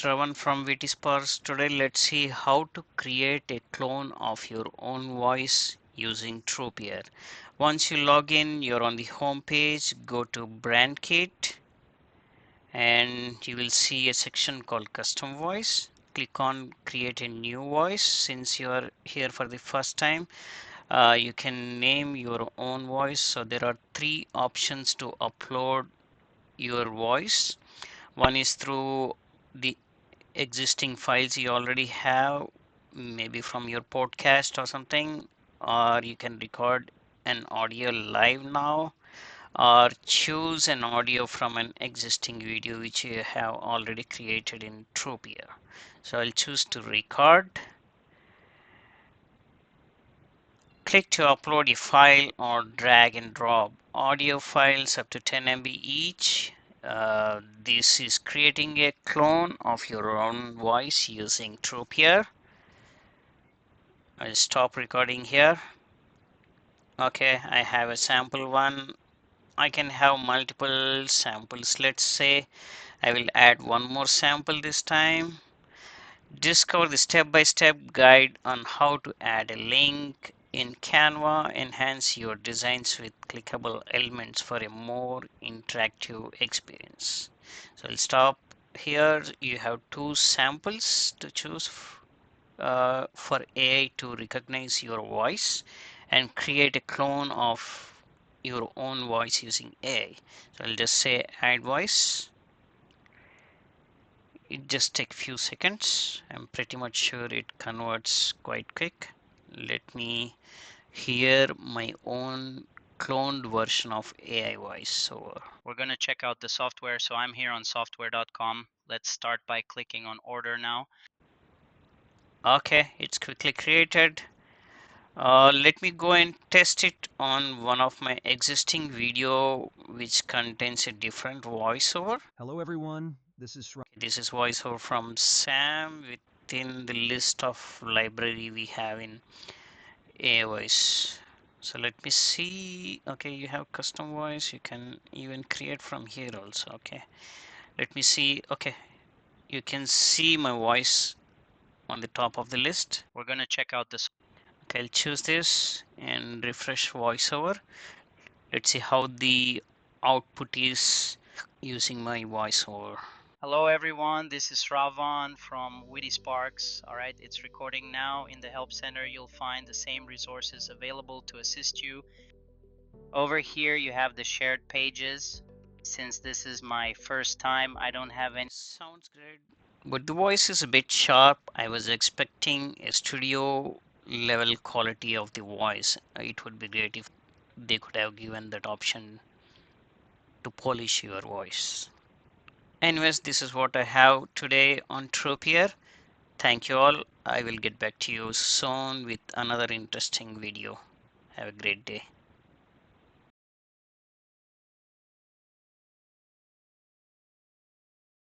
Sravan from WittySparks. Today let's see how to create a clone of your own voice using Trupeer. Once you log in, you're on the home page. Go to Brand Kit and you will see a section called Custom Voice. Click on Create a New Voice. Since you are here for the first time, you can name your own voice. So there are three options to upload your voice. One is through the existing files you already have, maybe from your podcast or something, or you can record an audio live now, or choose an audio from an existing video which you have already created in Trupeer. So I'll choose to record. Click to upload a file or drag and drop audio files up to 10 MB each. This is creating a clone of your own voice using Trupeer. I'll stop recording here. Okay, I have a sample one. I can have multiple samples. Let's say I will add one more sample this time. Discover the step-by-step guide on how to add a link in Canva. Enhance your designs with clickable elements for a more interactive experience. So I'll stop here. You have two samples to choose for AI to recognize your voice and create a clone of your own voice using AI. So I'll just say add voice. It just takes few seconds. I'm pretty much sure it converts quite quick. Let me hear my own cloned version of AI voiceover. We're going to check out the software. So I'm here on software.com. Let's start by clicking on order now. Okay, it's quickly created. Let me go and test it on one of my existing video which contains a different voiceover. Hello everyone, this is Sravan. This is voiceover from Sam within the list of library we have in AI voice. So let me see. Okay, you have custom voice. You can even create from here also. Okay, let me see. Okay, you can see my voice on the top of the list. We're going to check out this. Okay, I'll choose this and refresh voiceover. Let's see how the output is using my voiceover. Hello everyone, this is Sravan from WittySparks. All right, it's recording now. In the Help Center, you'll find the same resources available to assist you. Over here, you have the shared pages. Since this is my first time, I don't have any. Sounds great, but the voice is a bit sharp. I was expecting a studio level quality of the voice. It would be great if they could have given that option to polish your voice. Anyways, this is what I have today on Trupeer. Thank you all. I will get back to you soon with another interesting video. Have a great day.